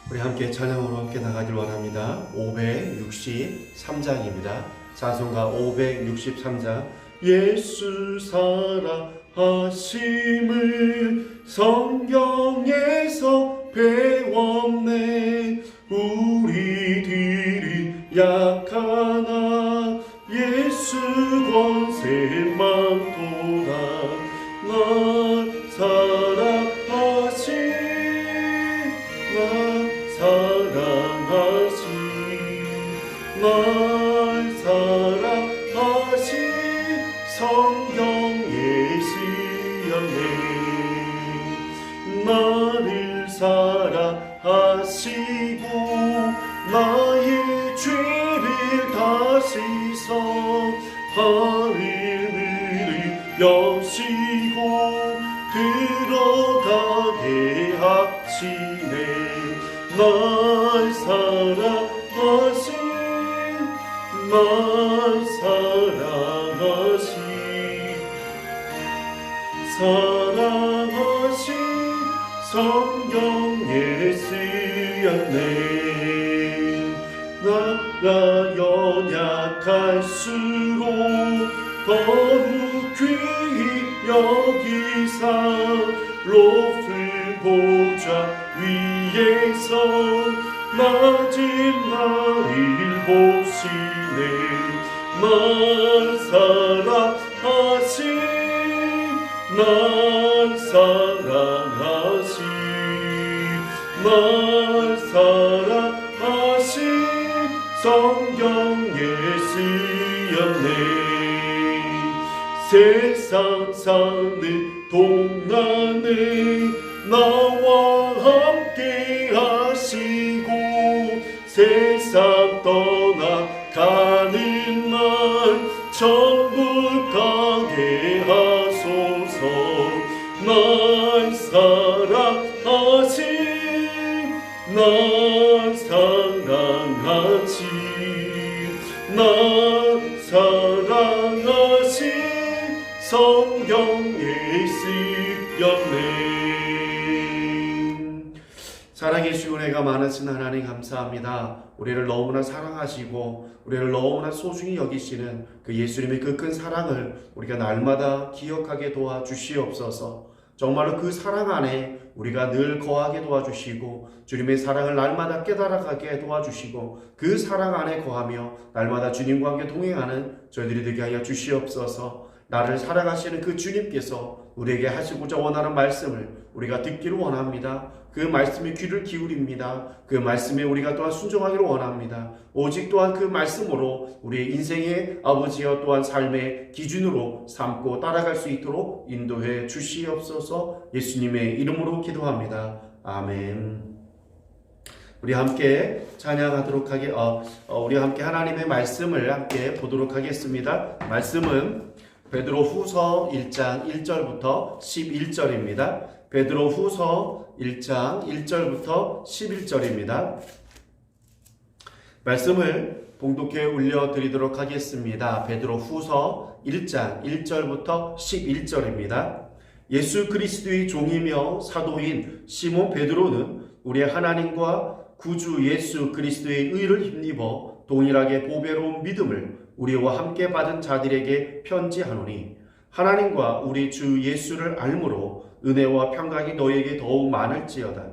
우리 함께 찬양으로 함께 나가길 원합니다. 563장입니다. 찬송가 563장. 예수 살아하심을 성경에서 배웠네. 우리들이 약하나 예수 권세 많도다. 날 사랑하신 날 사랑하신 성경에 쓰였네. 나를 사랑하시고 나의 죄를 다 씻어 하늘을 여시고 들어가게 하시네. 날 사랑하신 성경에 쓰였네. 나가 연약할수록 더욱 귀히 여기사 높은 보좌 위에서 낮은 나를 보시네. 날 사랑하신 성경에 쓰였네. 세상 사는 동안에 나와 함께 하시고 세상 떠나가는 날 천국 가게 하소서. 날 사랑하신 성경에 쓰였네. 사랑의 주은혜가 많으신 하나님 감사합니다. 우리를 너무나 사랑하시고 우리를 너무나 소중히 여기시는 그 예수님의 그 큰 사랑을 우리가 날마다 기억하게 도와주시옵소서. 정말로 그 사랑 안에 우리가 늘 거하게 도와주시고 주님의 사랑을 날마다 깨달아가게 도와주시고 그 사랑 안에 거하며 날마다 주님과 함께 동행하는 저희들이 되게 하여 주시옵소서. 나를 사랑하시는 그 주님께서 우리에게 하시고자 원하는 말씀을 우리가 듣기를 원합니다. 그 말씀에 귀를 기울입니다. 그 말씀에 우리가 또한 순종하기를 원합니다. 오직 또한 그 말씀으로 우리의 인생의 아버지여 또한 삶의 기준으로 삼고 따라갈 수 있도록 인도해 주시옵소서. 예수님의 이름으로 기도합니다. 아멘. 우리 함께 찬양하도록 우리 함께 하나님의 말씀을 함께 보도록 하겠습니다. 말씀은 베드로후서 1장 1절부터 11절입니다. 베드로후서 1장 1절부터 11절입니다. 말씀을 봉독해 올려드리도록 하겠습니다. 베드로후서 1장 1절부터 11절입니다. 예수 그리스도의 종이며 사도인 시몬 베드로는 우리의 하나님과 구주 예수 그리스도의 의를 힘입어 동일하게 보배로운 믿음을 우리와 함께 받은 자들에게 편지하노니 하나님과 우리 주 예수를 알므로 은혜와 평강이 너희에게 더욱 많을지어다.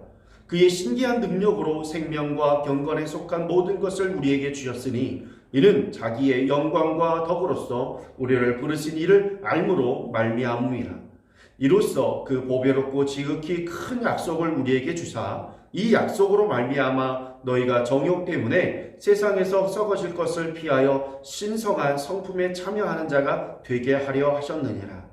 그의 신기한 능력으로 생명과 경건에 속한 모든 것을 우리에게 주셨으니 이는 자기의 영광과 덕으로서 우리를 부르신 이를 알므로 말미암음이라. 이로써 그 보배롭고 지극히 큰 약속을 우리에게 주사 이 약속으로 말미암아 너희가 정욕 때문에 세상에서 썩어질 것을 피하여 신성한 성품에 참여하는 자가 되게 하려 하셨느니라.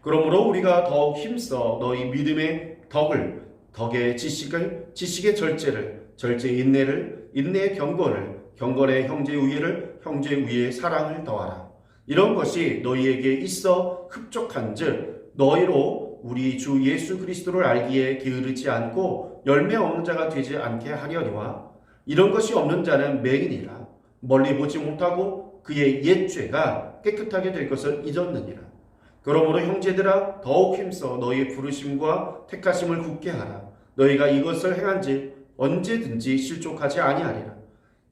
그러므로 우리가 더욱 힘써 너희 믿음의 덕의 지식의 절제를, 절제의 인내를, 인내의 경건을, 경건의 형제 우애를, 형제 우애의 사랑을 더하라. 이런 것이 너희에게 있어 흡족한즉 너희로 우리 주 예수 그리스도를 알기에 게으르지 않고 열매 없는 자가 되지 않게 하려니와 이런 것이 없는 자는 맹인이라. 멀리 보지 못하고 그의 옛 죄가 깨끗하게 될 것을 잊었느니라. 그러므로 형제들아 더욱 힘써 너희의 부르심과 택하심을 굳게 하라. 너희가 이것을 행한지 언제든지 실족하지 아니하리라.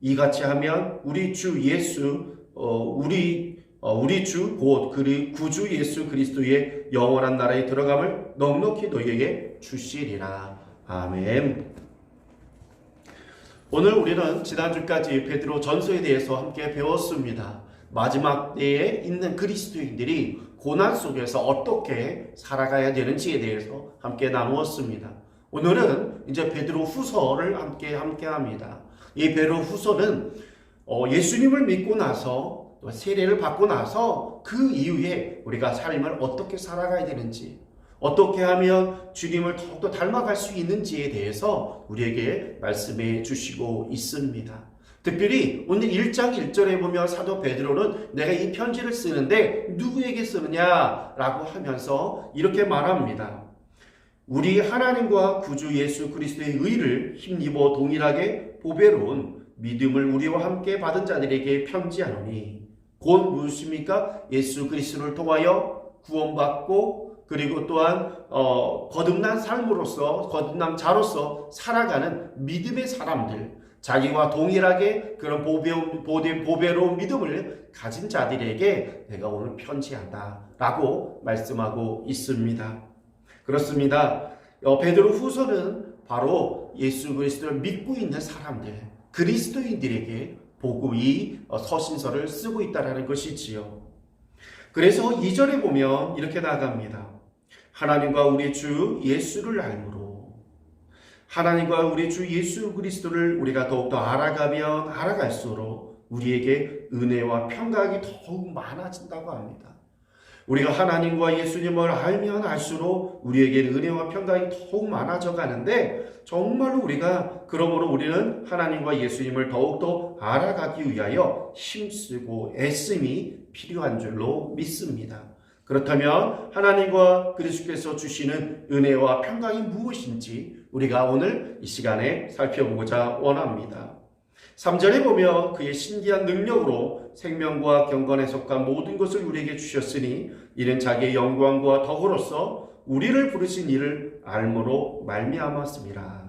이같이 하면 우리 주 예수 우리 주 곧 구주 예수 그리스도의 영원한 나라에 들어감을 넉넉히 너희에게 주시리라. 아멘. 오늘 우리는 지난주까지 베드로 전서에 대해서 함께 배웠습니다. 마지막 때에 있는 그리스도인들이 고난 속에서 어떻게 살아가야 되는지에 대해서 함께 나누었습니다. 오늘은 이제 베드로 후서를 함께 합니다. 이 베드로 후서는 예수님을 믿고 나서 세례를 받고 나서 그 이후에 우리가 삶을 어떻게 살아가야 되는지, 어떻게 하면 주님을 더욱더 닮아갈 수 있는지에 대해서 우리에게 말씀해 주시고 있습니다. 특별히 오늘 1장 1절에 보면 사도 베드로는 내가 이 편지를 쓰는데 누구에게 쓰느냐라고 하면서 이렇게 말합니다. 우리 하나님과 구주 예수 그리스도의 의를 힘입어 동일하게 보배로운 믿음을 우리와 함께 받은 자들에게 편지하노니, 곧 무엇입니까? 예수 그리스도를 통하여 구원받고 그리고 또한 거듭난 삶으로서, 거듭난 자로서 살아가는 믿음의 사람들, 자기와 동일하게 그런 보배로운 믿음을 가진 자들에게 내가 오늘 편지한다라고 말씀하고 있습니다. 그렇습니다. 베드로 후서는 바로 예수 그리스도를 믿고 있는 사람들, 그리스도인들에게 복음의 서신서를 쓰고 있다는 것이지요. 그래서 2절에 보면 이렇게 나갑니다. 하나님과 우리 주 예수를 알므로, 하나님과 우리 주 예수 그리스도를 우리가 더욱더 알아가면 알아갈수록 우리에게 은혜와 평강이 더욱 많아진다고 합니다. 우리가 하나님과 예수님을 알면 알수록 우리에게 은혜와 평강이 더욱 많아져 가는데, 정말로 그러므로 우리는 하나님과 예수님을 더욱더 알아가기 위하여 힘쓰고 애씀이 필요한 줄로 믿습니다. 그렇다면 하나님과 그리스도께서 주시는 은혜와 평강이 무엇인지 우리가 오늘 이 시간에 살펴보고자 원합니다. 3절에 보면 그의 신기한 능력으로 생명과 경건에 속한 모든 것을 우리에게 주셨으니 이는 자기의 영광과 덕으로서 우리를 부르신 이를 알므로 말미암았습니다.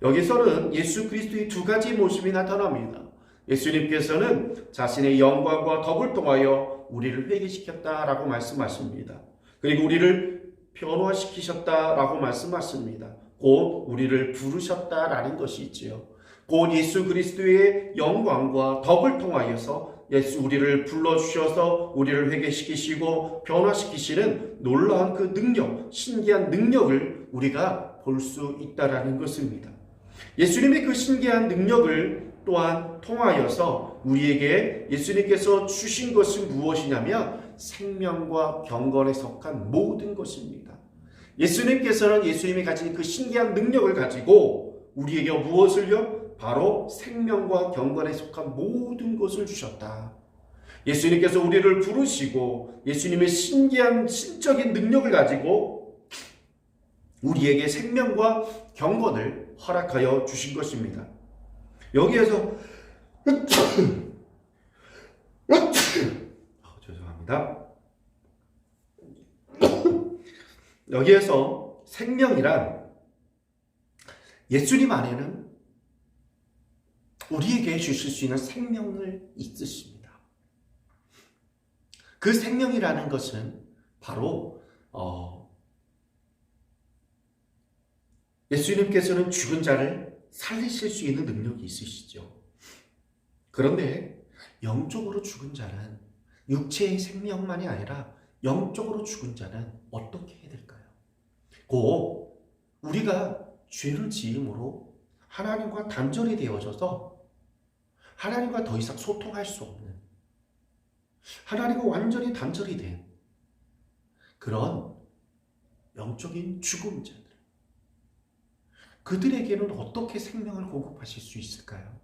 여기서는 예수 그리스도의 두 가지 모습이 나타납니다. 예수님께서는 자신의 영광과 덕을 통하여 우리를 회개시켰다라고 말씀하십니다. 그리고 우리를 변화시키셨다라고 말씀하십니다. 곧 우리를 부르셨다라는 것이 있지요. 곧 예수 그리스도의 영광과 덕을 통하여서 우리를 불러주셔서 우리를 회개시키시고 변화시키시는 놀라운 그 능력, 신기한 능력을 우리가 볼 수 있다라는 것입니다. 예수님의 그 신기한 능력을 또한 통하여서 우리에게 예수님께서 주신 것은 무엇이냐면 생명과 경건에 속한 모든 것입니다. 예수님께서는 예수님이 가진 그 신기한 능력을 가지고 우리에게 무엇을요? 바로 생명과 경건에 속한 모든 것을 주셨다. 예수님께서 우리를 부르시고 예수님의 신기한 신적인 능력을 가지고 우리에게 생명과 경건을 허락하여 주신 것입니다. 여기에서 죄송합니다. 여기에서 생명이란 예수님 안에는 우리에게 주실 수 있는 생명을 있으십니다. 그 생명이라는 것은 바로 예수님께서는 죽은 자를 살리실 수 있는 능력이 있으시죠. 그런데 영적으로 죽은 자는, 육체의 생명만이 아니라 영적으로 죽은 자는 어떻게 해야 될까요? 곧 우리가 죄를 지음으로 하나님과 단절이 되어져서 하나님과 더 이상 소통할 수 없는, 하나님과 완전히 단절이 된 그런 영적인 죽음자들, 그들에게는 어떻게 생명을 공급하실 수 있을까요?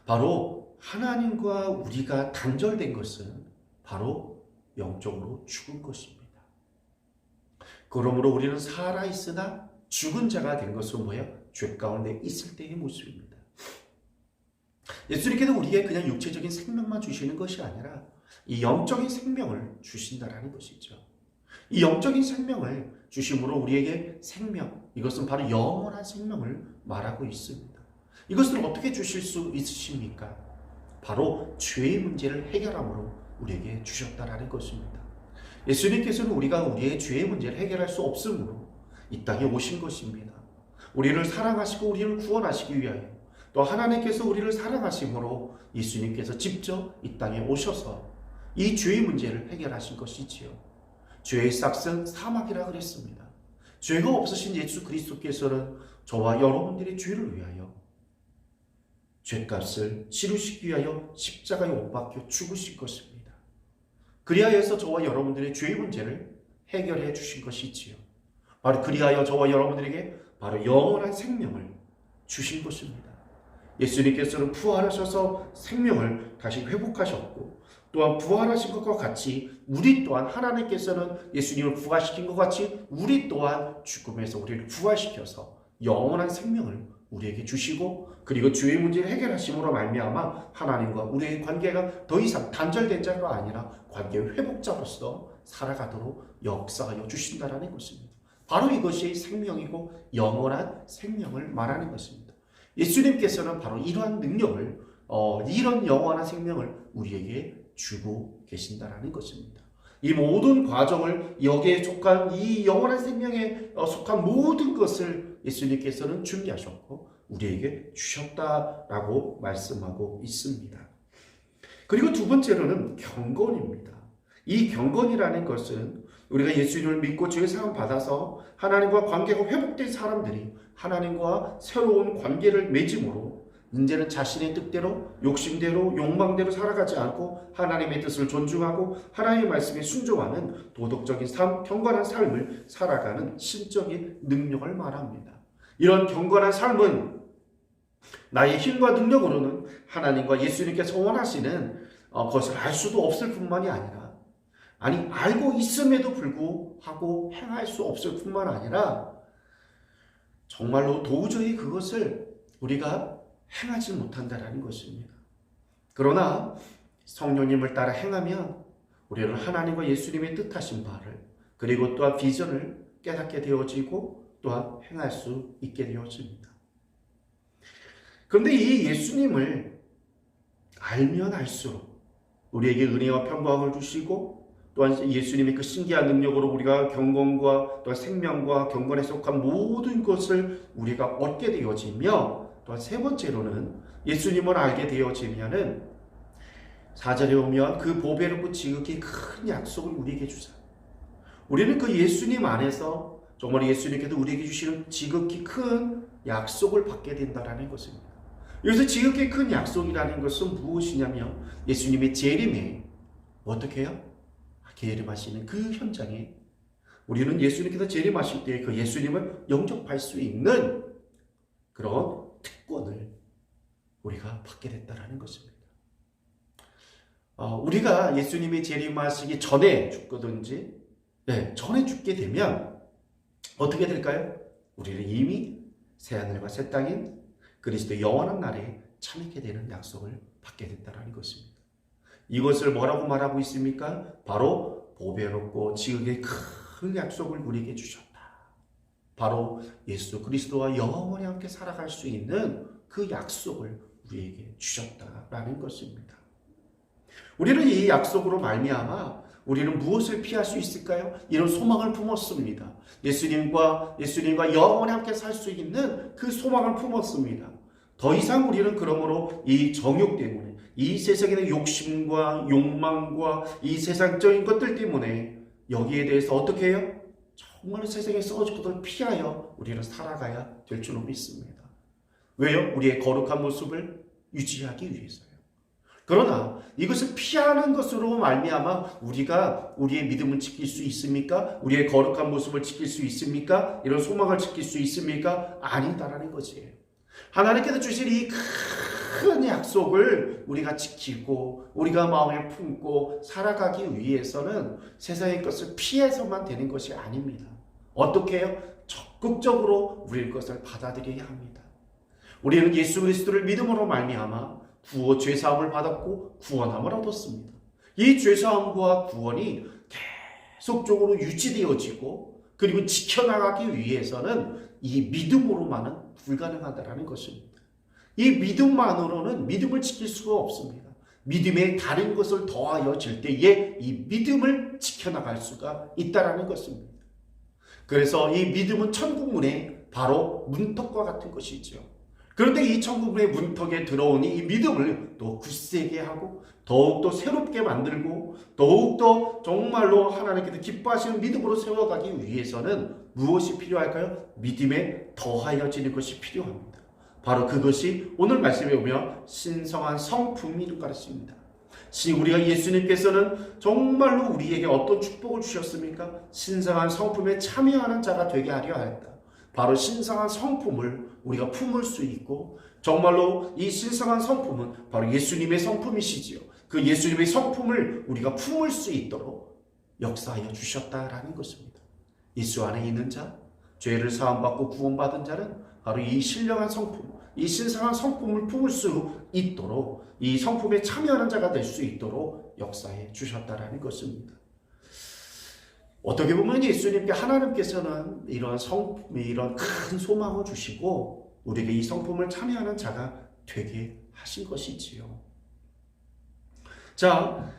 바로 하나님과 우리가 단절된 것은 바로 영적으로 죽은 것입니다. 그러므로 우리는 살아있으나 죽은 자가 된 것은 뭐예요? 죄 가운데 있을 때의 모습입니다. 예수님께서 우리에게 그냥 육체적인 생명만 주시는 것이 아니라 이 영적인 생명을 주신다라는 것이죠. 이 영적인 생명을 주심으로 우리에게 생명, 이것은 바로 영원한 생명을 말하고 있습니다. 이것을 어떻게 주실 수 있으십니까? 바로 죄의 문제를 해결함으로 우리에게 주셨다라는 것입니다. 예수님께서는 우리가 우리의 죄의 문제를 해결할 수 없으므로 이 땅에 오신 것입니다. 우리를 사랑하시고 우리를 구원하시기 위하여, 또 하나님께서 우리를 사랑하심으로 예수님께서 직접 이 땅에 오셔서 이 죄의 문제를 해결하신 것이지요. 죄의 삭은 사망이라 그랬습니다. 죄가 없으신 예수 그리스도께서는 저와 여러분들의 죄를 위하여 죄값을 치르시기 위하여 십자가에 못 박혀 죽으신 것입니다. 그리하여서 저와 여러분들의 죄의 문제를 해결해 주신 것이지요. 바로 그리하여 저와 여러분들에게 바로 영원한 생명을 주신 것입니다. 예수님께서는 부활하셔서 생명을 다시 회복하셨고, 또한 부활하신 것과 같이 우리 또한 하나님께서는 예수님을 부활시킨 것 같이 우리 또한 죽음에서 우리를 부활시켜서 영원한 생명을 우리에게 주시고, 그리고 죄의 문제를 해결하심으로 말미암아 하나님과 우리의 관계가 더 이상 단절된 자가 아니라 관계 회복자로서 살아가도록 역사하여 주신다라는 것입니다. 바로 이것이 생명이고 영원한 생명을 말하는 것입니다. 예수님께서는 바로 이러한 능력을, 이런 영원한 생명을 우리에게 주고 계신다라는 것입니다. 이 모든 과정을, 여기에 속한 이 영원한 생명에 속한 모든 것을 예수님께서는 준비하셨고 우리에게 주셨다라고 말씀하고 있습니다. 그리고 두 번째로는 경건입니다. 이 경건이라는 것은 우리가 예수님을 믿고 죄 사함 받아서 하나님과 관계가 회복된 사람들이 하나님과 새로운 관계를 맺음으로 이제는 자신의 뜻대로, 욕심대로, 욕망대로 살아가지 않고 하나님의 뜻을 존중하고 하나님의 말씀에 순종하는 도덕적인 삶, 경건한 삶을 살아가는 신적인 능력을 말합니다. 이런 경건한 삶은 나의 힘과 능력으로는 하나님과 예수님께서 원하시는 것을 알 수도 없을 뿐만이 아니라, 알고 있음에도 불구하고 행할 수 없을 뿐만 아니라 정말로 도저히 그것을 우리가 행하지 못한다라는 것입니다. 그러나 성령님을 따라 행하면 우리는 하나님과 예수님의 뜻하신 바를, 그리고 또한 비전을 깨닫게 되어지고 또한 행할 수 있게 되어집니다. 그런데 이 예수님을 알면 알수록 우리에게 은혜와 평강을 주시고, 또한 예수님의 그 신기한 능력으로 우리가 경건과 또한 생명과 경건에 속한 모든 것을 우리가 얻게 되어지며, 또한 세 번째로는 예수님을 알게 되어지면은 4절에 보면 그 보배롭고 지극히 큰 약속을 우리에게 주사. 우리는 그 예수님 안에서 정말 예수님께서 우리에게 주시는 지극히 큰 약속을 받게 된다라는 것입니다. 여기서 지극히 큰 약속이라는 것은 무엇이냐면 예수님의 재림에 어떻게 해요? 재림하시는 그 현장에 우리는 예수님께서 재림하실 때 그 예수님을 영접할 수 있는 그런 특권을 우리가 받게 됐다라는 것입니다. 우리가 예수님이 재림하시기 전에 죽거든지, 전에 죽게 되면 어떻게 될까요? 우리는 이미 새하늘과 새 땅인 그리스도의 영원한 날에 참있게 되는 약속을 받게 됐다라는 것입니다. 이것을 뭐라고 말하고 있습니까? 바로 보배롭고 지극히 큰 약속을 우리에게 주셨다. 바로 예수 그리스도와 영원히 함께 살아갈 수 있는 그 약속을 우리에게 주셨다라는 것입니다. 우리는 이 약속으로 말미암아 우리는 무엇을 피할 수 있을까요? 이런 소망을 품었습니다. 예수님과 영원히 함께 살 수 있는 그 소망을 품었습니다. 더 이상 우리는 그러므로 이 정욕 때문에, 이 세상의 욕심과 욕망과 이 세상적인 것들 때문에 여기에 대해서 어떻게 해요? 정말 세상에 썩어질 것을 피하여 우리는 살아가야 될 줄로 믿습니다. 왜요? 우리의 거룩한 모습을 유지하기 위해서요. 그러나 이것을 피하는 것으로 말미암아 우리가 우리의 믿음을 지킬 수 있습니까? 우리의 거룩한 모습을 지킬 수 있습니까? 이런 소망을 지킬 수 있습니까? 아니다라는 것이에요. 하나님께서 주신 이 큰 약속을 우리가 지키고 우리가 마음에 품고 살아가기 위해서는 세상의 것을 피해서만 되는 것이 아닙니다. 어떻게 해요? 적극적으로 우리 것을 받아들여야 합니다. 우리는 예수 그리스도를 믿음으로 말미암아 죄사함을 받았고 구원함을 얻었습니다. 이 죄사함과 구원이 계속적으로 유지되어지고 그리고 지켜나가기 위해서는 이 믿음으로만은 불가능하다라는 것입니다. 이 믿음만으로는 믿음을 지킬 수가 없습니다. 믿음에 다른 것을 더하여질 때에 이 믿음을 지켜나갈 수가 있다라는 것입니다. 그래서 이 믿음은 천국문의 바로 문턱과 같은 것이죠. 그런데 이 천국문의 문턱에 들어오니 이 믿음을 또 굳세게 하고 더욱더 새롭게 만들고 더욱더 정말로 하나님께서 기뻐하시는 믿음으로 세워가기 위해서는 무엇이 필요할까요? 믿음에 더하여지는 것이 필요합니다. 바로 그것이 오늘 말씀에 보면 신성한 성품을 가르칩니다. 우리가 예수님께서는 정말로 우리에게 어떤 축복을 주셨습니까? 신성한 성품에 참여하는 자가 되게 하려 하였다. 바로 신성한 성품을 우리가 품을 수 있고 정말로 이 신성한 성품은 바로 예수님의 성품이시지요. 그 예수님의 성품을 우리가 품을 수 있도록 역사하여 주셨다라는 것입니다. 예수 안에 있는 자, 죄를 사함받고 구원받은 자는 바로 이 신령한 성품, 이 신성한 성품을 품을 수 있도록 이 성품에 참여하는 자가 될 수 있도록 역사해 주셨다라는 것입니다. 어떻게 보면 예수님께 하나님께서는 이런 큰 소망을 주시고 우리에게 이 성품을 참여하는 자가 되게 하신 것이지요. 자,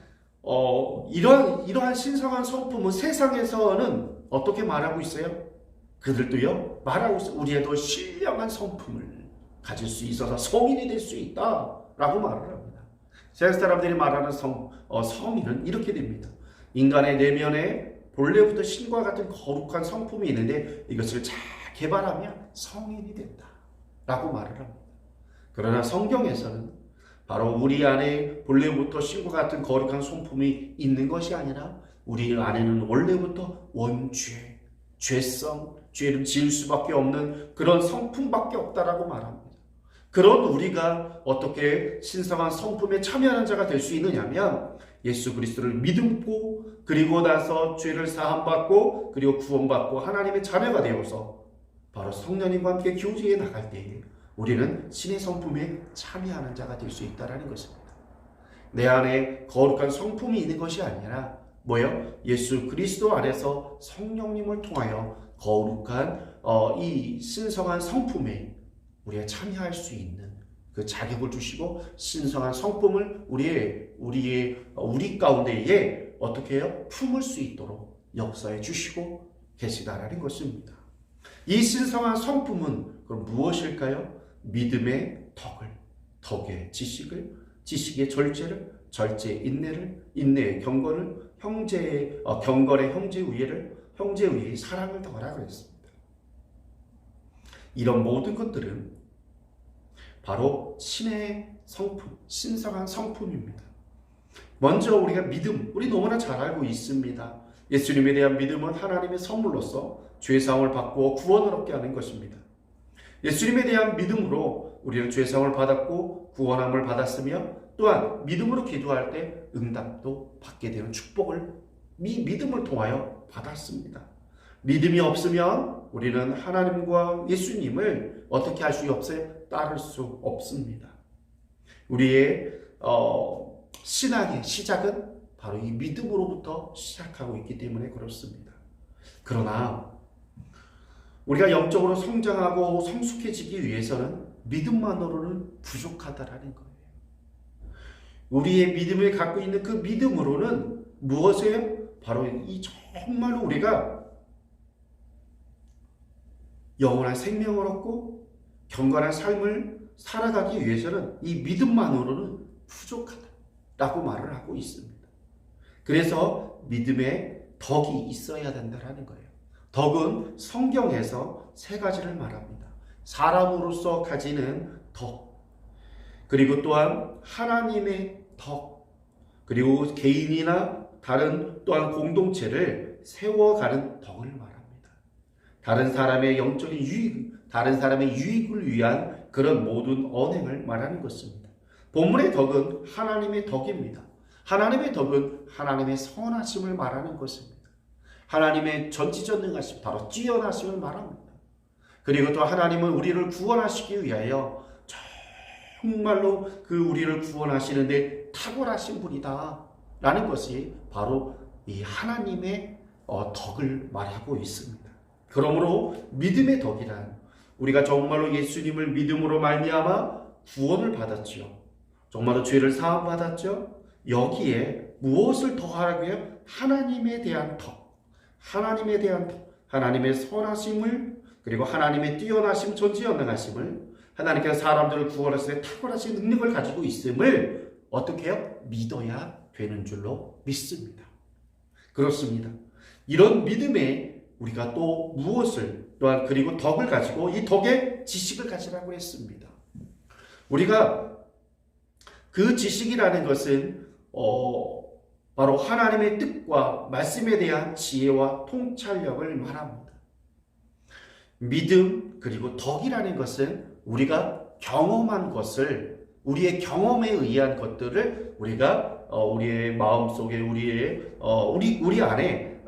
이러한 신성한 성품은 세상에서는 어떻게 말하고 있어요? 그들도요 말하고 있어요. 우리의 신령한 성품을 가질 수 있어서 성인이 될 수 있다라고 말을 합니다. 세상 사람들이 말하는 성인은 이렇게 됩니다. 인간의 내면에 본래부터 신과 같은 거룩한 성품이 있는데 이것을 잘 개발하면 성인이 된다라고 말을 합니다. 그러나 성경에서는 바로 우리 안에 본래부터 신과 같은 거룩한 성품이 있는 것이 아니라 우리 안에는 원래부터 원죄, 죄성, 죄를 지을 수밖에 없는 그런 성품밖에 없다라고 말합니다. 그런 우리가 어떻게 신성한 성품에 참여하는 자가 될 수 있느냐면 예수 그리스도를 믿고 그리고 나서 죄를 사함받고 그리고 구원받고 하나님의 자녀가 되어서 바로 성령님과 함께 교제에 나갈 때에 우리는 신의 성품에 참여하는 자가 될 수 있다는 것입니다. 내 안에 거룩한 성품이 있는 것이 아니라 뭐요? 예수 그리스도 안에서 성령님을 통하여 거룩한 이 신성한 성품에 우리가 참여할 수 있는 그 자격을 주시고 신성한 성품을 우리 가운데에 어떻게 해요? 품을 수 있도록 역사해 주시고 계시다라는 것입니다. 이 신성한 성품은 그럼 무엇일까요? 믿음의 덕의 지식을, 지식의 절제를, 절제의 인내를, 인내의 경건을, 경건의 형제의를, 형제의의 사랑을 더하라 그랬습니다. 이런 모든 것들은 바로 신의 성품, 신성한 성품입니다. 먼저 우리가 믿음, 우리 너무나 잘 알고 있습니다. 예수님에 대한 믿음은 하나님의 선물로서 죄사함을 받고 구원을 얻게 하는 것입니다. 예수님에 대한 믿음으로 우리는 죄사함을 받았고 구원함을 받았으며 또한 믿음으로 기도할 때 응답도 받게 되는 축복을 믿음을 통하여 받았습니다. 믿음이 없으면 우리는 하나님과 예수님을 어떻게 할 수 없어요? 따를 수 없습니다. 우리의 신앙의 시작은 바로 이 믿음으로부터 시작하고 있기 때문에 그렇습니다. 그러나 우리가 영적으로 성장하고 성숙해지기 위해서는 믿음만으로는 부족하다라는 거예요. 우리의 믿음을 갖고 있는 그 믿음으로는 무엇이에요? 바로 이 정말로 우리가 영원한 생명을 얻고 경건한 삶을 살아가기 위해서는 이 믿음만으로는 부족하다라고 말을 하고 있습니다. 그래서 믿음에 덕이 있어야 된다는 거예요. 덕은 성경에서 세 가지를 말합니다. 사람으로서 가지는 덕, 그리고 또한 하나님의 덕, 그리고 개인이나 다른 또한 공동체를 세워가는 덕을 말합니다. 다른 사람의 영적인 유익, 다른 사람의 유익을 위한 그런 모든 언행을 말하는 것입니다. 본문의 덕은 하나님의 덕입니다. 하나님의 덕은 하나님의 선하심을 말하는 것입니다. 하나님의 전지전능하심, 바로 뛰어나심을 말합니다. 그리고 또 하나님은 우리를 구원하시기 위하여 정말로 그 우리를 구원하시는데 탁월하신 분이다 라는 것이 바로 이 하나님의 덕을 말하고 있습니다. 그러므로 믿음의 덕이란 우리가 정말로 예수님을 믿음으로 말미암아 구원을 받았지요. 정말로 죄를 사함 받았죠. 여기에 무엇을 더하라고 해요? 하나님에 대한 덕, 하나님에 대한 덕, 하나님의 선하심을, 그리고 하나님의 뛰어나심, 전지전능하심을, 하나님께서 사람들을 구원하시는 탁월하신 능력을 가지고 있음을 어떻게 해요? 믿어야 되는 줄로 믿습니다. 그렇습니다. 이런 믿음에 우리가 또 무엇을, 또한 그리고 덕을 가지고 이 덕의 지식을 가지라고 했습니다. 우리가 그 지식이라는 것은 바로 하나님의 뜻과 말씀에 대한 지혜와 통찰력을 말합니다. 믿음 그리고 덕이라는 것은 우리가 경험한 것을, 우리의 경험에 의한 것들을 우리가 우리의 마음속에, 우리 안에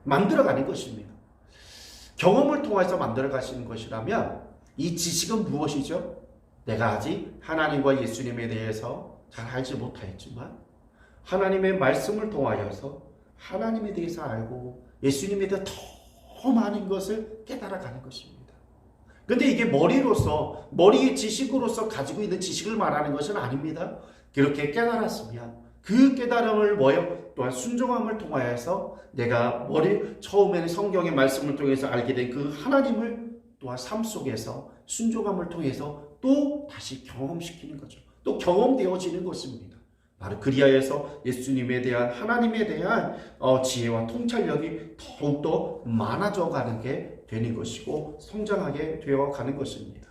만들어가는 것입니다. 경험을 통해서 만들어가시는 것이라면 이 지식은 무엇이죠? 내가 아직 하나님과 예수님에 대해서 잘 알지 못하였지만 하나님의 말씀을 통하여서 하나님에 대해서 알고 예수님에 대해 더 많은 것을 깨달아가는 것입니다. 그런데 이게 머리의 지식으로서 가지고 있는 지식을 말하는 것은 아닙니다. 그렇게 깨달았으면 그 깨달음을 또한 순종함을 통하여서 내가 처음에는 성경의 말씀을 통해서 알게 된 그 하나님을 또한 삶 속에서 순종함을 통해서 또 다시 경험시키는 거죠. 또 경험되어지는 것입니다. 바로 그리하여서 예수님에 대한, 하나님에 대한 지혜와 통찰력이 더욱더 많아져 가는 게 되는 것이고 성장하게 되어 가는 것입니다.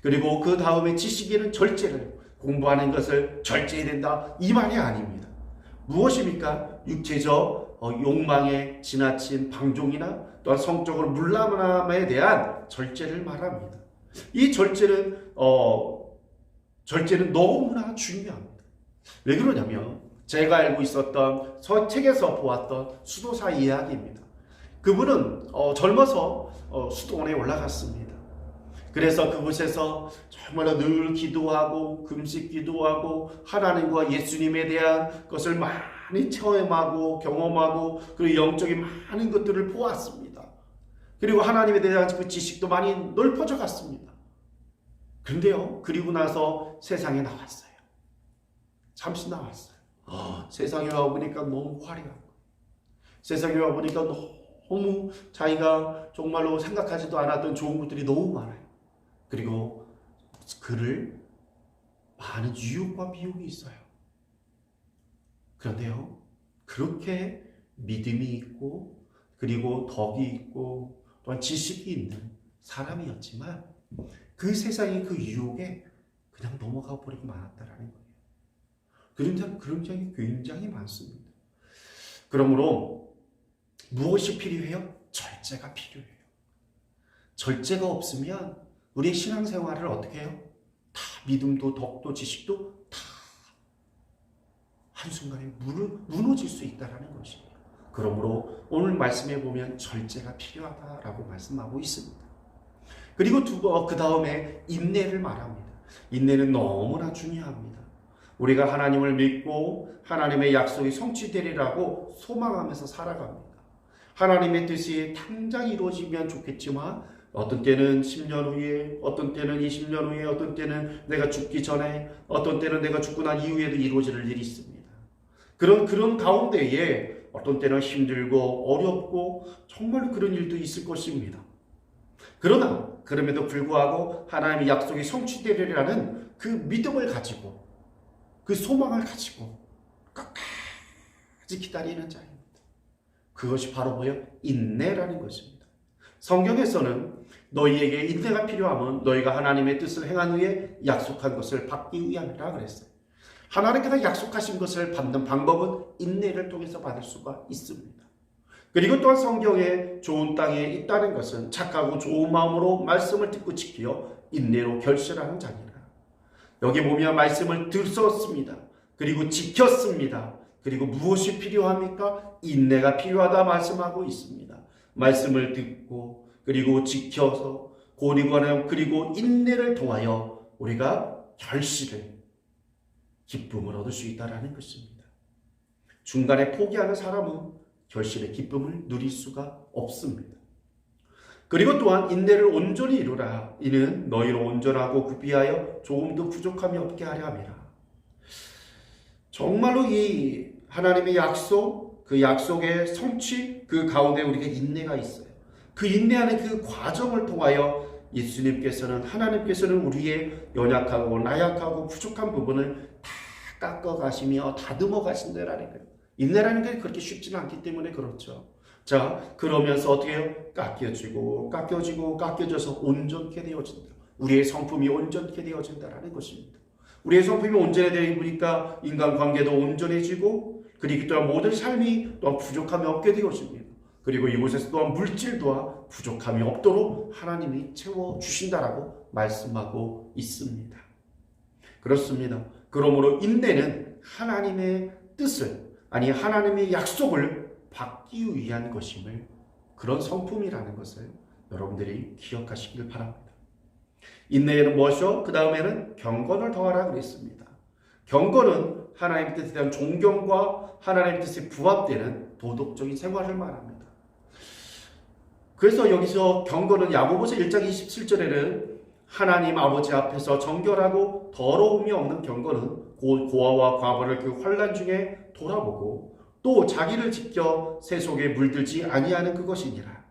그리고 그 다음에 지식에는 절제를, 공부하는 것을 절제해야 된다, 이 말이 아닙니다. 무엇입니까? 육체적 욕망에 지나친 방종이나 또한 성적으로 문란함에 대한 절제를 말합니다. 이 절제는 너무나 중요합니다. 왜 그러냐면 제가 알고 있었던 책에서 보았던 수도사 이야기입니다. 그분은 젊어서 수도원에 올라갔습니다. 그래서 그곳에서 정말로 늘 기도하고 금식 기도하고 하나님과 예수님에 대한 것을 많이 체험하고 경험하고 그리고 영적인 많은 것들을 보았습니다. 그리고 하나님에 대한 그 지식도 많이 넓어져 갔습니다. 그런데요, 그리고 나서 세상에 나왔어요. 잠시 나왔어요. 세상에 와보니까 너무 화려하고, 세상에 와보니까 너무 자기가 정말로 생각하지도 않았던 좋은 것들이 너무 많아요. 그리고 그를 많은 유혹과 미혹이 있어요. 그런데요, 그렇게 믿음이 있고 그리고 덕이 있고 또한 지식이 있는 사람이었지만 그 세상의 그 유혹에 그냥 넘어가 버리고 말았다라는 거예요. 그런 점이 굉장히 많습니다. 그러므로 무엇이 필요해요? 절제가 필요해요. 절제가 없으면 우리의 신앙생활을 어떻게 해요? 다 믿음도 덕도 지식도 다 한순간에 무너질 수 있다는 것입니다. 그러므로 오늘 말씀에 보면 절제가 필요하다라고 말씀하고 있습니다. 그리고 그 다음에 인내를 말합니다. 인내는 너무나 중요합니다. 우리가 하나님을 믿고 하나님의 약속이 성취되리라고 소망하면서 살아갑니다. 하나님의 뜻이 당장 이루어지면 좋겠지만 어떤 때는 10년 후에, 어떤 때는 20년 후에, 어떤 때는 내가 죽기 전에, 어떤 때는 내가 죽고 난 이후에도 이루어질 일이 있습니다. 그런 가운데에 어떤 때는 힘들고 어렵고 정말로 그런 일도 있을 것입니다. 그러나 그럼에도 불구하고 하나님의 약속이 성취되리라는 그 믿음을 가지고 그 소망을 가지고 끝까지 기다리는 자입니다. 그것이 바로 뭐예요? 인내라는 것입니다. 성경에서는 너희에게 인내가 필요하면 너희가 하나님의 뜻을 행한 후에 약속한 것을 받기 위함이라 그랬어요. 하나님께서 약속하신 것을 받는 방법은 인내를 통해서 받을 수가 있습니다. 그리고 또한 성경에 좋은 땅에 있다는 것은 착하고 좋은 마음으로 말씀을 듣고 지키어 인내로 결실하는 자니라. 여기 보면 말씀을 들었습니다. 그리고 지켰습니다. 그리고 무엇이 필요합니까? 인내가 필요하다 말씀하고 있습니다. 말씀을 듣고 그리고 지켜서 그리고 인내를 통하여 우리가 결실을, 기쁨을 얻을 수 있다는 것입니다. 중간에 포기하는 사람은 결실의 기쁨을 누릴 수가 없습니다. 그리고 또한 인내를 온전히 이루라. 이는 너희로 온전하고 구비하여 조금도 부족함이 없게 하려 함이라. 정말로 이 하나님의 약속, 그 약속의 성취, 그 가운데 우리가 인내가 있어요. 그 인내하는 그 과정을 통하여 예수님께서는, 하나님께서는 우리의 연약하고 나약하고 부족한 부분을 다 깎아가시며 다듬어 가신다라는 거예요. 인내라는 게 그렇게 쉽지는 않기 때문에 그렇죠. 자, 그러면서 어떻게 해요? 깎여져서 온전케 되어진다. 우리의 성품이 온전케 되어진다라는 것입니다. 우리의 성품이 온전해져 보니까 인간관계도 온전해지고, 그리고 또한 모든 삶이 또한 부족함이 없게 되어집니다. 그리고 이곳에서 또한 물질도와 부족함이 없도록 하나님이 채워주신다라고 말씀하고 있습니다. 그렇습니다. 그러므로 인내는 하나님의 뜻을, 아니 하나님의 약속을 받기 위한 것임을, 그런 성품이라는 것을 여러분들이 기억하시길 바랍니다. 인내에는 무엇이요? 그 다음에는 경건을 더하라 그랬습니다. 경건은 하나님의 뜻에 대한 존경과 하나님의 뜻에 부합되는 도덕적인 생활을 말합니다. 그래서 여기서 경건은 야고보서 1장 27절에는 하나님 아버지 앞에서 정결하고 더러움이 없는 경건은 고아와 과부를 그 환난 중에 돌아보고 또 자기를 지켜 세속에 물들지 아니하는 그것이니라.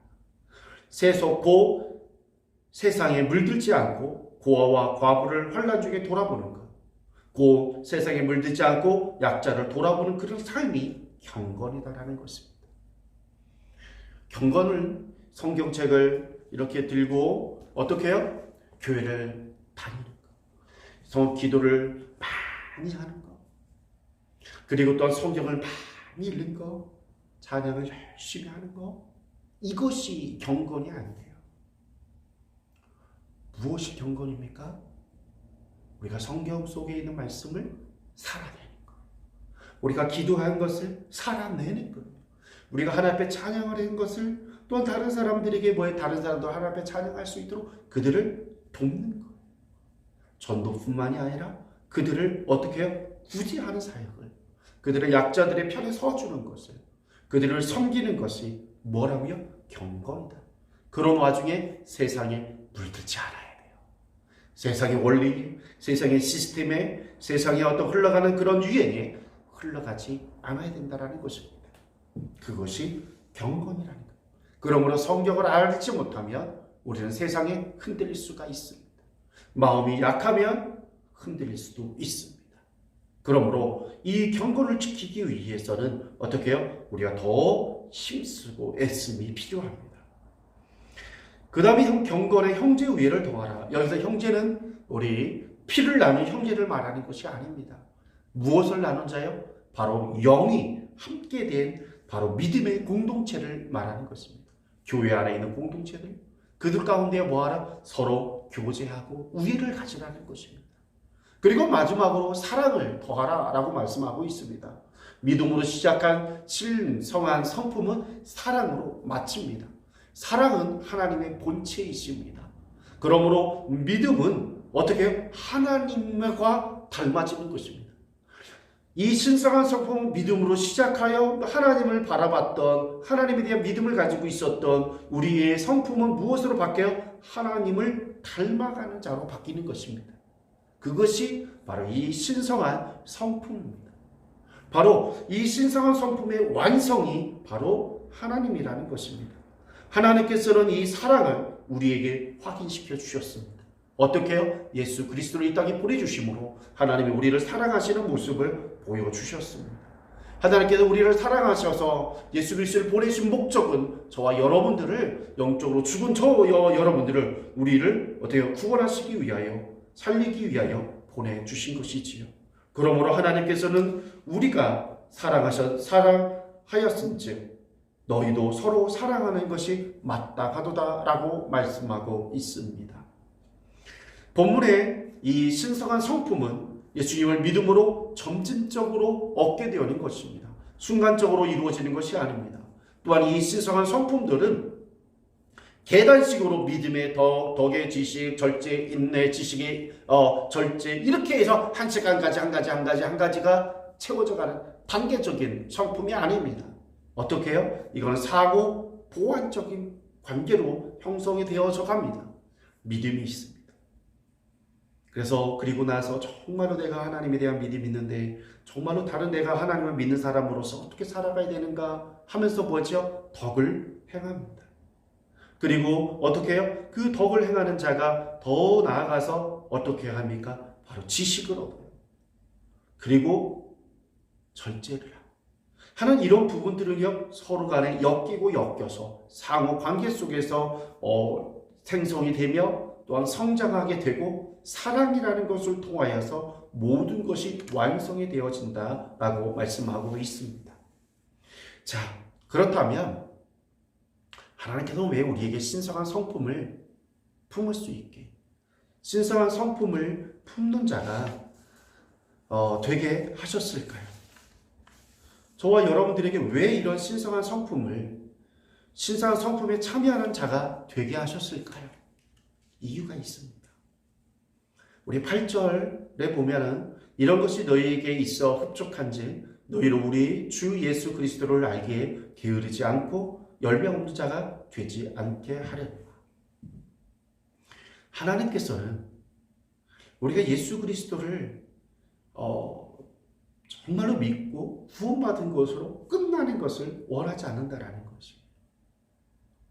세상에 물들지 않고 고아와 과부를 환난 중에 돌아보는 것, 세상에 물들지 않고 약자를 돌아보는 그런 삶이 경건이다라는 것입니다. 경건은 성경책을 이렇게 들고 어떻게 해요? 교회를 다니는 것, 기도를 많이 하는 것, 그리고 또한 성경을 많이 읽는 것, 찬양을 열심히 하는 것, 이것이 경건이 아니에요. 무엇이 경건입니까? 우리가 성경 속에 있는 말씀을 살아내는 것, 우리가 기도한 것을 살아내는 것, 우리가 하나님 앞에 찬양을 한 것을 또한 다른 사람들에게 다른 사람도 하나님 앞에 찬양할 수 있도록 그들을 돕는 것, 전도뿐만이 아니라 그들을 어떻게 해요? 구제하는 사역을, 그들의 약자들의 편에 서주는 것을, 그들을 섬기는 것이 뭐라고요? 경건이다. 그런 와중에 세상에 물들지 않아야 돼요. 세상의 원리, 세상의 시스템에, 세상의 어떤 흘러가는 그런 유행에 흘러가지 않아야 된다는 것입니다. 그것이 경건이라는 거예요. 그러므로 성경을 알지 못하면 우리는 세상에 흔들릴 수가 있습니다. 마음이 약하면 흔들릴 수도 있습니다. 그러므로 이 경건을 지키기 위해서는 어떻게 해요? 우리가 더 힘쓰고 애씀이 필요합니다. 그 다음에 경건의 형제 우애를 더하라. 여기서 형제는 우리 피를 나눈 형제를 말하는 것이 아닙니다. 무엇을 나눈 자요? 바로 영이 함께 된 바로 믿음의 공동체를 말하는 것입니다. 교회 안에 있는 공동체들, 그들 가운데 뭐하라? 서로 교제하고 우애를 가지라는 것입니다. 그리고 마지막으로 사랑을 더하라 라고 말씀하고 있습니다. 믿음으로 시작한 신성한 성품은 사랑으로 마칩니다. 사랑은 하나님의 본체이십니다. 그러므로 믿음은 어떻게 해요? 하나님과 닮아지는 것입니다. 이 신성한 성품은 믿음으로 시작하여 하나님을 바라봤던, 하나님에 대한 믿음을 가지고 있었던 우리의 성품은 무엇으로 바뀌어요? 하나님을 닮아가는 자로 바뀌는 것입니다. 그것이 바로 이 신성한 성품입니다. 바로 이 신성한 성품의 완성이 바로 하나님이라는 것입니다. 하나님께서는 이 사랑을 우리에게 확인시켜 주셨습니다. 어떻게 해요? 예수 그리스도를 이 땅에 보내주심으로 하나님이 우리를 사랑하시는 모습을 보여주셨습니다. 하나님께서 우리를 사랑하셔서 예수 그리스도를 보내신 목적은 저와 여러분들을, 영적으로 죽은 여러분들을, 우리를 어떻게 구원하시기 위하여, 살리기 위하여 보내주신 것이지요. 그러므로 하나님께서는 우리가 사랑하였은즉 너희도 서로 사랑하는 것이 마땅하도다 라고 말씀하고 있습니다. 본문의 이 신성한 성품은 예수님을 믿음으로 점진적으로 얻게 되는 것입니다. 순간적으로 이루어지는 것이 아닙니다. 또한 이 신성한 성품들은 계단식으로 믿음의 덕의 지식, 절제, 인내, 지식의 절제, 이렇게 해서 한 가지가 채워져가는 단계적인 성품이 아닙니다. 어떻게 해요? 이거는 사고 보완적인 관계로 형성이 되어져 갑니다. 믿음이 있습니다. 그래서 그리고 나서 정말로 내가 하나님에 대한 믿음이 있는데 정말로 다른 내가 하나님을 믿는 사람으로서 어떻게 살아가야 되는가 하면서 뭐죠? 덕을 행합니다. 그리고 어떻게 해요? 그 덕을 행하는 자가 더 나아가서 어떻게 합니까? 바로 지식을 얻어요. 그리고 절제를 하고 하는 이런 부분들은요, 서로 간에 엮이고 엮여서 상호 관계 속에서 생성이 되며 또한 성장하게 되고 사랑이라는 것을 통하여서 모든 것이 완성이 되어진다라고 말씀하고 있습니다. 자, 그렇다면 하나님께서 왜 우리에게 신성한 성품을 품을 수 있게, 신성한 성품을 품는 자가 되게 하셨을까요? 저와 여러분들에게 왜 이런 신성한 성품에 참여하는 자가 되게 하셨을까요? 이유가 있습니다. 우리 8절에 보면은 이런 것이 너희에게 있어 흡족한즉 너희로 우리 주 예수 그리스도를 알기에 게으르지 않고 열매 없는 자가 되지 않게 하려니와. 하나님께서는 우리가 예수 그리스도를 정말로 믿고 구원받은 것으로 끝나는 것을 원하지 않는다라는 것이.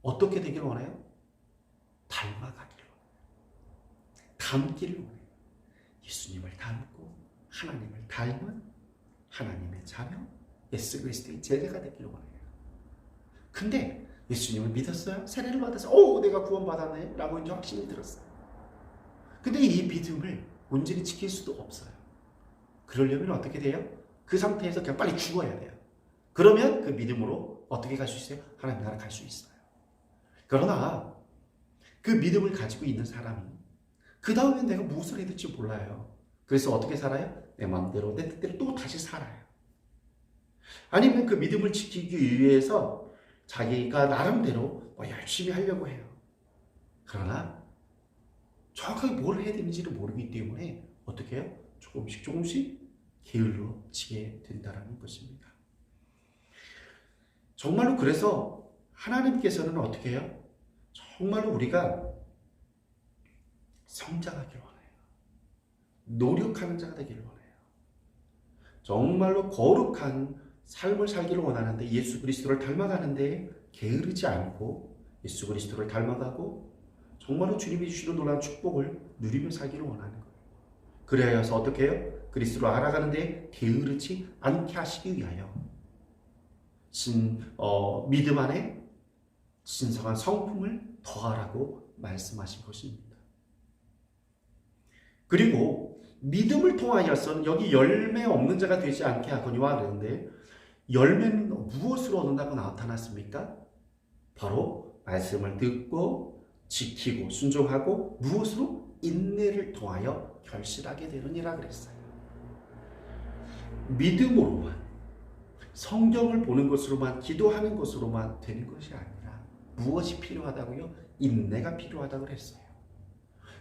어떻게 되길 원해요? 닮아가기를 원해요. 닮기를 원해요. 예수님을 닮고 하나님을 닮은 하나님의 자녀 예수 그리스도의 제자가 되기를 원해요. 근데 예수님을 믿었어요? 세례를 받아서 내가 구원받았네 라고 이제 확신이 들었어요. 근데 이 믿음을 온전히 지킬 수도 없어요. 그러려면 어떻게 돼요? 그 상태에서 그냥 빨리 죽어야 돼요. 그러면 그 믿음으로 어떻게 갈 수 있어요? 하나님 나라 갈 수 있어요. 그러나 그 믿음을 가지고 있는 사람이 그 다음엔 내가 무엇을 해야 될지 몰라요. 그래서 어떻게 살아요? 내 마음대로 내 뜻대로 또 다시 살아요. 아니면 그 믿음을 지키기 위해서 자기가 나름대로 열심히 하려고 해요. 그러나 정확하게 뭘 해야 되는지를 모르기 때문에 어떻게 해요? 조금씩 게을러지게 된다는 것입니다. 정말로 그래서 하나님께서는 어떻게 해요? 정말로 우리가 성장하기를 원해요. 노력하는 자가 되기를 원해요. 정말로 거룩한 삶을 살기를 원하는데 예수 그리스도를 닮아가는데 게으르지 않고 예수 그리스도를 닮아가고 정말로 주님이 주시는 놀라운 축복을 누리며 살기를 원하는 거예요. 그래서 어떻게 해요? 그리스도를 알아가는데 게으르지 않게 하시기 위하여 믿음 안에 신성한 성품을 더하라고 말씀하신 것입니다. 그리고 믿음을 통하여서는 여기 열매 없는 자가 되지 않게 하거니와 그러는데 열매는 무엇으로 얻는다고 나타났습니까? 바로 말씀을 듣고 지키고 순종하고 무엇으로? 인내를 통하여 결실하게 되느니라 그랬어요. 믿음으로만 성경을 보는 것으로만 기도하는 것으로만 되는 것이 아니라 무엇이 필요하다고요? 인내가 필요하다고 그랬어요.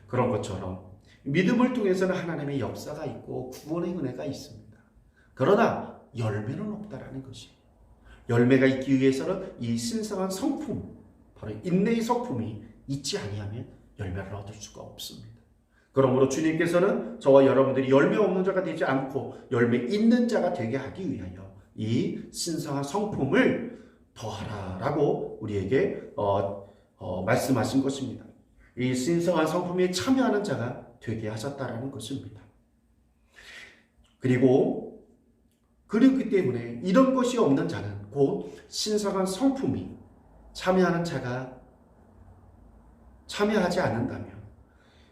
그런 것처럼 믿음을 통해서는 하나님의 역사가 있고 구원의 은혜가 있습니다. 그러나 열매는 없다라는 것이. 열매가 있기 위해서는 이 신성한 성품, 바로 인내의 성품이 있지 아니하면 열매를 얻을 수가 없습니다. 그러므로 주님께서는 저와 여러분들이 열매 없는 자가 되지 않고 열매 있는 자가 되게 하기 위하여 이 신성한 성품을 더하라라고 우리에게 말씀하신 것입니다. 이 신성한 성품에 참여하는 자가 되게 하셨다라는 것입니다. 그렇기 때문에 이런 것이 없는 자는 곧 신성한 성품이 참여하는 자가 참여하지 않는다면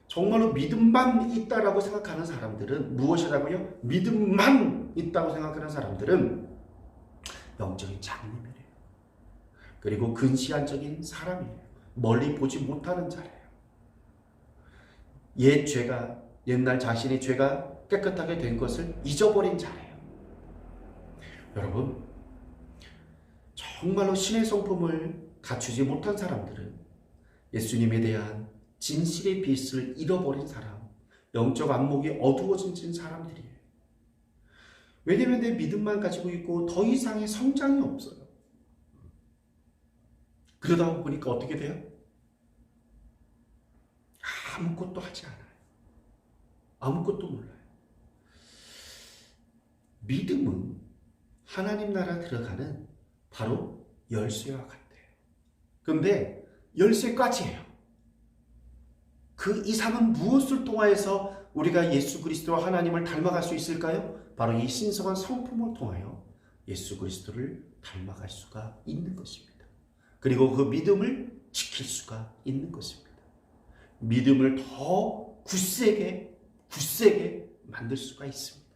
정말로 믿음만 있다라고 생각하는 사람들은 무엇이라고요? 믿음만 있다고 생각하는 사람들은 영적인 장님이래요. 그리고 근시안적인 사람이에요. 멀리 보지 못하는 자래요. 옛날 자신의 죄가 깨끗하게 된 것을 잊어버린 자래요. 여러분, 정말로 신의 성품을 갖추지 못한 사람들은 예수님에 대한 진실의 빛을 잃어버린 사람, 영적 안목이 어두워진 사람들이에요. 왜냐하면 내 믿음만 가지고 있고 더 이상의 성장이 없어요. 그러다 보니까 어떻게 돼요? 아무것도 하지 않아요. 아무것도 몰라요. 믿음은 하나님 나라 들어가는 바로 열쇠와 같아요. 그런데 열쇠까지예요. 그 이상은 무엇을 통하여서 우리가 예수 그리스도와 하나님을 닮아갈 수 있을까요? 바로 이 신성한 성품을 통하여 예수 그리스도를 닮아갈 수가 있는 것입니다. 그리고 그 믿음을 지킬 수가 있는 것입니다. 믿음을 더 굳세게 만들 수가 있습니다.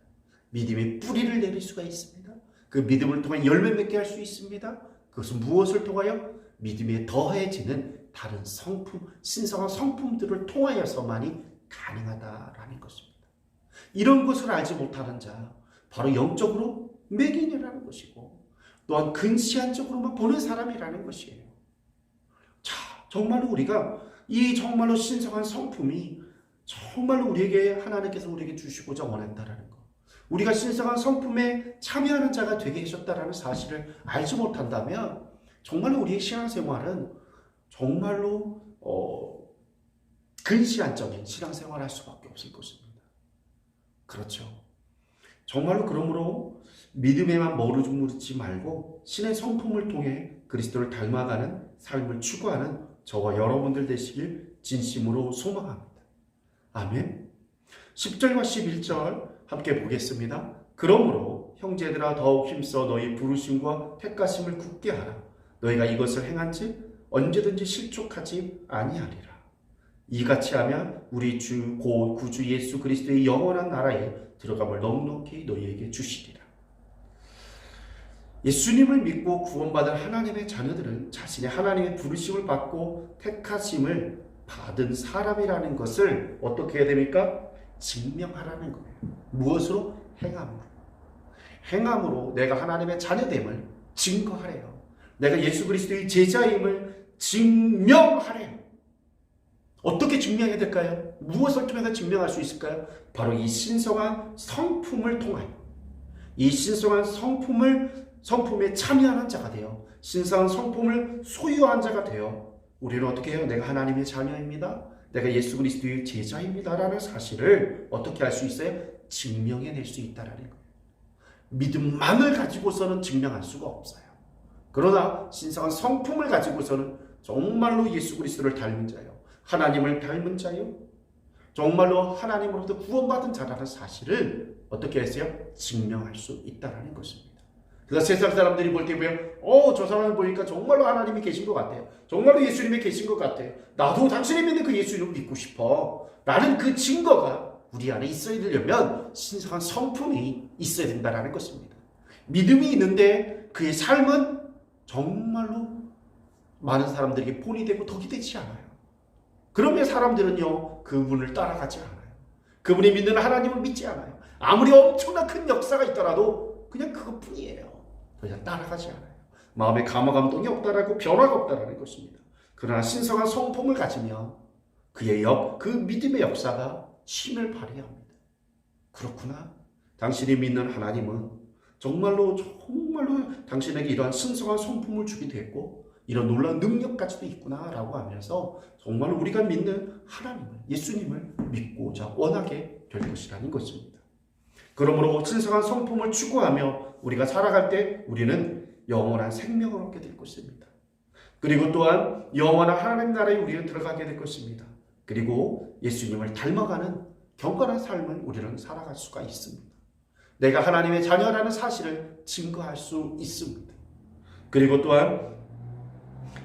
믿음의 뿌리를 내릴 수가 있습니다. 그 믿음을 통해 열매 맺게 할 수 있습니다. 그것은 무엇을 통하여? 믿음에 더해지는 다른 성품, 신성한 성품들을 통하여서만이 가능하다라는 것입니다. 이런 것을 알지 못하는 자, 바로 영적으로 맹인이라는 것이고 또한 근시안적으로만 보는 사람이라는 것이에요. 자, 정말로 우리가 이 정말로 신성한 성품이 정말로 우리에게 하나님께서 우리에게 주시고자 원했다라는 것, 우리가 신성한 성품에 참여하는 자가 되게 하셨다라는 사실을 알지 못한다면 정말로 우리의 신앙생활은 정말로 근시안적인 신앙생활을 할 수밖에 없을 것입니다. 그렇죠. 정말로 그러므로 믿음에만 머무르지 말고 신의 성품을 통해 그리스도를 닮아가는 삶을 추구하는 저와 여러분들 되시길 진심으로 소망합니다. 아멘. 10절과 11절 함께 보겠습니다. 그러므로 형제들아 더욱 힘써 너희 부르심과 택하심을 굳게 하라. 너희가 이것을 행한즉 언제든지 실족하지 아니하리라. 이같이 하면 우리 주 곧 구주 예수 그리스도의 영원한 나라에 들어감을 넉넉히 너희에게 주시리라. 예수님을 믿고 구원받은 하나님의 자녀들은 자신의 하나님의 부르심을 받고 택하심을 받은 사람이라는 것을 어떻게 해야 됩니까? 증명하라는 거예요. 무엇으로? 행함으로. 행함으로 내가 하나님의 자녀됨을 증거하래요. 내가 예수 그리스도의 제자임을 증명하래요. 어떻게 증명해야 될까요? 무엇을 통해서 증명할 수 있을까요? 바로 이 신성한 성품을 통하여, 이 신성한 성품에 참여하는 자가 되어 신성한 성품을 소유한 자가 되어 우리는 어떻게 해요? 내가 하나님의 자녀입니다. 내가 예수 그리스도의 제자입니다라는 사실을 어떻게 할 수 있어요? 증명해낼 수 있다라는 거예요. 믿음만을 가지고서는 증명할 수가 없어요. 그러나 신성한 성품을 가지고서는 정말로 예수 그리스도를 닮은 자요, 하나님을 닮은 자요, 정말로 하나님으로부터 구원받은 자라는 사실을 어떻게 했어요? 증명할 수 있다라는 것입니다. 그래서 세상 사람들이 볼 때 보면 저 사람을 보니까 정말로 하나님이 계신 것 같아요. 정말로 예수님이 계신 것 같아요. 나도 당신이 믿는 그 예수님을 믿고 싶어. 라는 그 증거가 우리 안에 있어야 되려면 신성한 성품이 있어야 된다는 것입니다. 믿음이 있는데 그의 삶은 정말로 많은 사람들에게 본이 되고 덕이 되지 않아요. 그러면 사람들은요, 그분을 따라가지 않아요. 그분이 믿는 하나님을 믿지 않아요. 아무리 엄청난 큰 역사가 있더라도 그냥 그것뿐이에요. 더 이상 따라가지 않아요. 마음에 감화감동이 없다라고 변화가 없다라는 것입니다. 그러나 신성한 성품을 가지면 그 믿음의 역사가 힘을 발휘합니다. 그렇구나. 당신이 믿는 하나님은 정말로 당신에게 이러한 신성한 성품을 주기도 했고 이런 놀라운 능력까지도 있구나라고 하면서 정말로 우리가 믿는 하나님을, 예수님을 믿고자 원하게 될 것이라는 것입니다. 그러므로 신성한 성품을 추구하며 우리가 살아갈 때 우리는 영원한 생명을 얻게 될 것입니다. 그리고 또한 영원한 하나님 나라에 우리는 들어가게 될 것입니다. 그리고 예수님을 닮아가는 경건한 삶을 우리는 살아갈 수가 있습니다. 내가 하나님의 자녀라는 사실을 증거할 수 있습니다. 그리고 또한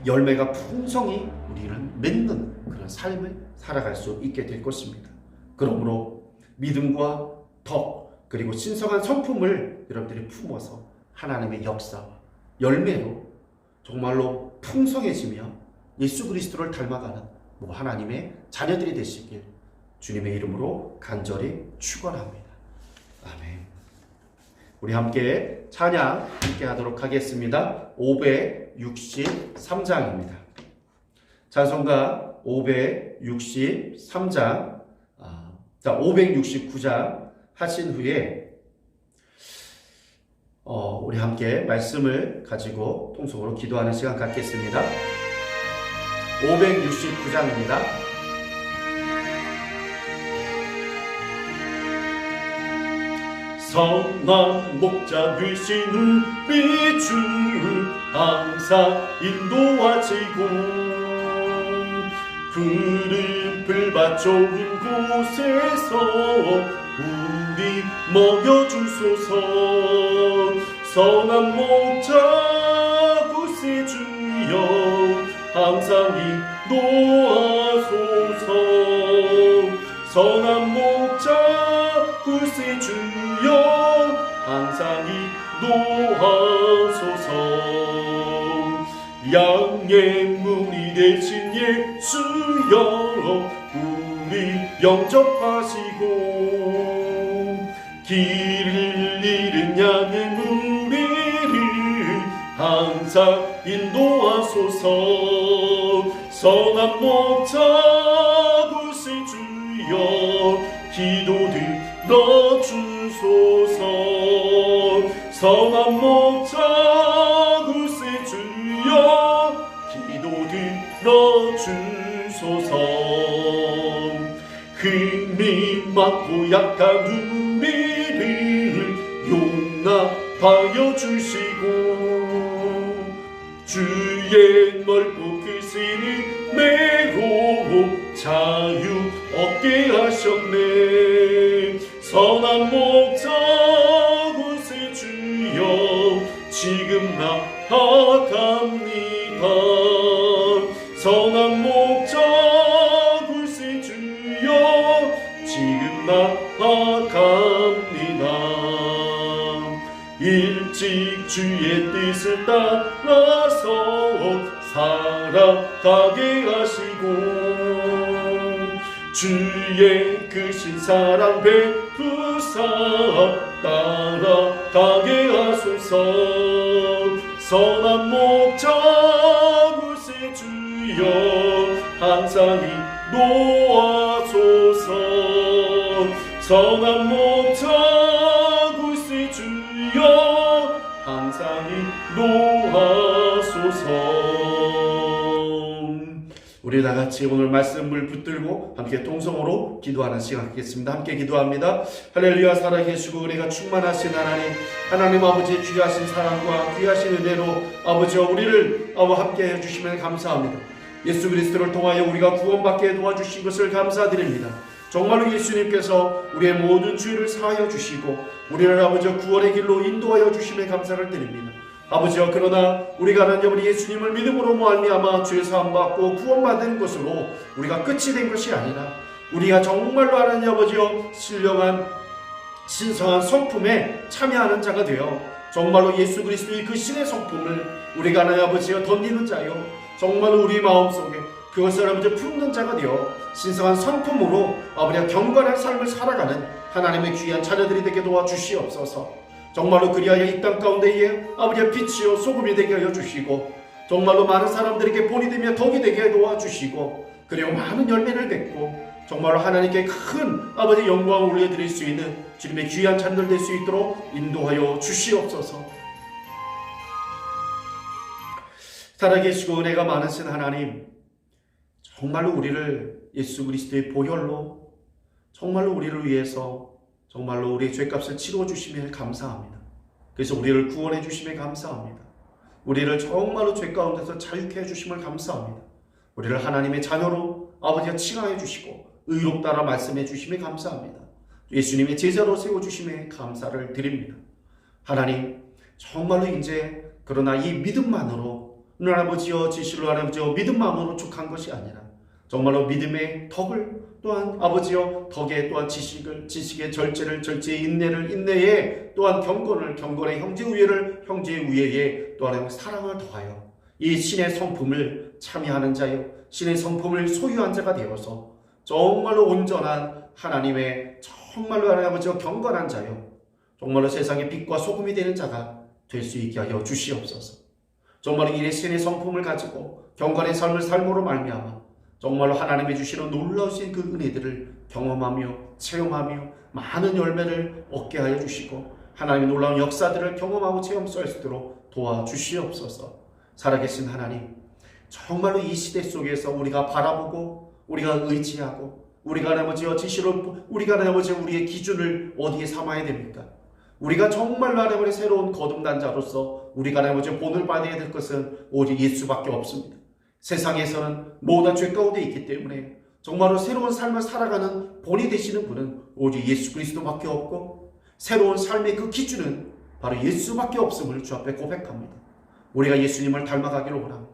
열매가 풍성히 우리는 맺는 그런 삶을 살아갈 수 있게 될 것입니다. 그러므로 믿음과 덕 그리고 신성한 성품을 여러분들이 품어서 하나님의 역사와 열매로 정말로 풍성해지며 예수 그리스도를 닮아가는 하나님의 자녀들이 되시길 주님의 이름으로 간절히 축원합니다. 아멘. 우리 함께 찬양 함께 하도록 하겠습니다. 563장입니다. 찬송가 563장, 569장 하신 후에 우리 함께 말씀을 가지고 통성으로 기도하는 시간 갖겠습니다. 569장입니다. 선한 목자 되신 우리 주 항상 인도하시고 푸른 풀밭 좋은 곳에서 우리 먹여주소서. 선한 목자 구세주여 항상 인도하소서. 선한 목자 구세주여 항상 인도하소서. 양의 문이 되신 예수여 우리 영접하시고 길을 잃은 양의 무리를 항상 인도하소서. 선한 목자 구세주여 기도 들어주소서. 선한 목자 구세주여 기도 들어주소서. 흠이 많고 약한 우리를 용납하여 주시고 주의 넓고 크신 은혜로 자유 얻게 하셨네. 선한 목자 구세주여 지금 나아갑니다. 선한 목자 구세주여 지금 나아갑니다. 일찍 주의 뜻을 따라서 살아가게 하시고 주의 크신 사랑 베푸사 따라가게 하소서. 선한 목자 구세주여 항상 인도하소서. 선한 목자 구세주여 항상 인도하소서. 우리 다같이 오늘 말씀을 붙들고 함께 통성으로 기도하는 시간 갖겠습니다. 함께 기도합니다. 할렐루야. 살아계시고 은혜가 충만하신 하나님 아버지의 귀하신 사랑과 귀하신 은혜로 아버지와 우리를 함께 해주시면 감사합니다. 예수 그리스도를 통하여 우리가 구원받게 도와주신 것을 감사드립니다. 정말로 예수님께서 우리의 모든 죄를 사하여 주시고 우리를 아버지와 구원의 길로 인도하여 주심에 감사를 드립니다. 아버지여, 그러나 우리가 하나님 우리 예수님을 믿음으로 말미암아 죄 사함 받고 구원받은 것으로 우리가 끝이 된 것이 아니라 우리가 정말로 하나님 아버지여 신령한 신성한 성품에 참여하는 자가 되어 정말로 예수 그리스도의 그 신의 성품을 우리가 하나님 아버지여 던지는 자요 정말로 우리 마음속에 그것을 아버지 품는 자가 되어 신성한 성품으로 아버지와 경건한 삶을 살아가는 하나님의 귀한 자녀들이 되게 도와주시옵소서. 정말로 그리하여 이 땅 가운데에 아버지의 빛이요 소금이 되게 하여 주시고 정말로 많은 사람들에게 본이 되며 덕이 되게 도와주시고 그리고 많은 열매를 맺고 정말로 하나님께 큰 아버지 영광을 올려드릴 수 있는 주님의 귀한 자녀들 될 수 있도록 인도하여 주시옵소서. 살아계시고 은혜가 많으신 하나님, 정말로 우리를 예수 그리스도의 보혈로 정말로 우리를 위해서 정말로 우리의 죄값을 치루어 주심에 감사합니다. 그래서 우리를 구원해 주심에 감사합니다. 우리를 정말로 죄 가운데서 자유케 해 주심을 감사합니다. 우리를 하나님의 자녀로 아버지가 칭하여 주시고 의롭다라 말씀해 주심에 감사합니다. 예수님의 제자로 세워주심에 감사를 드립니다. 하나님, 정말로 이제 그러나 이 믿음만으로 하나님 아버지여 지실로 하나님 아버지여 믿음만으로 족한 것이 아니라 정말로 믿음의 덕을 또한 아버지여 덕에 또한 지식의 절제를 절제의 인내를 인내에 또한 경건의 형제 우애에 또한 사랑을 더하여 이 신의 성품을 참여하는 자요 신의 성품을 소유한 자가 되어서 정말로 온전한 하나님의 정말로 하나님 아버지여 경건한 자요 정말로 세상의 빛과 소금이 되는 자가 될 수 있게 하여 주시옵소서. 정말로 이 신의 성품을 가지고 경건의 삶을 삶으로 말미암아 정말로 하나님이 주시는 놀라우신 그 은혜들을 경험하며 체험하며 많은 열매를 얻게 하여 주시고 하나님의 놀라운 역사들을 경험하고 체험할 수 있도록 도와주시옵소서. 살아계신 하나님, 정말로 이 시대 속에서 우리가 바라보고 우리가 의지하고 우리가 아버지와 지시로 우리가 아버지 우리의 기준을 어디에 삼아야 됩니까? 우리가 정말로 하나님의 새로운 거듭난 자로서 우리가 아버지 본을 받아야 될 것은 오직 예수밖에 없습니다. 세상에서는 모두 죄 가운데 있기 때문에 정말로 새로운 삶을 살아가는 본이 되시는 분은 오직 예수 그리스도밖에 없고 새로운 삶의 그 기준은 바로 예수밖에 없음을 주 앞에 고백합니다. 우리가 예수님을 닮아가기를 원합니다.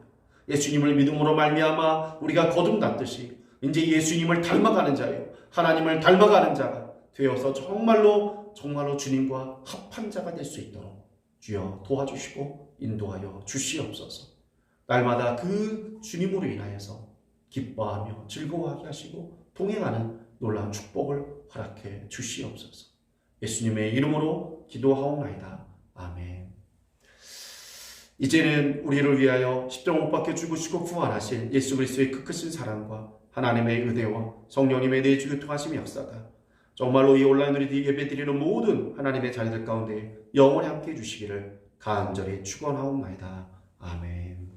예수님을 믿음으로 말미암아 우리가 거듭났듯이 이제 예수님을 닮아가는 자예요. 하나님을 닮아가는 자가 되어서 정말로 주님과 합한 자가 될 수 있도록 주여 도와주시고 인도하여 주시옵소서. 날마다 그 주님으로 인하여서 기뻐하며 즐거워하게 하시고 동행하는 놀라운 축복을 허락해 주시옵소서. 예수님의 이름으로 기도하옵나이다. 아멘. 이제는 우리를 위하여 십자가 못 박혀 죽으시고 부활하신 예수 그리스도의 그 크신 사랑과 하나님의 은혜와 성령님의 내주 교통하심 역사가 정말로 이 온라인으로 예배드리는 모든 하나님의 자녀들 가운데 영원히 함께 해주시기를 간절히 축원하옵나이다. 아멘.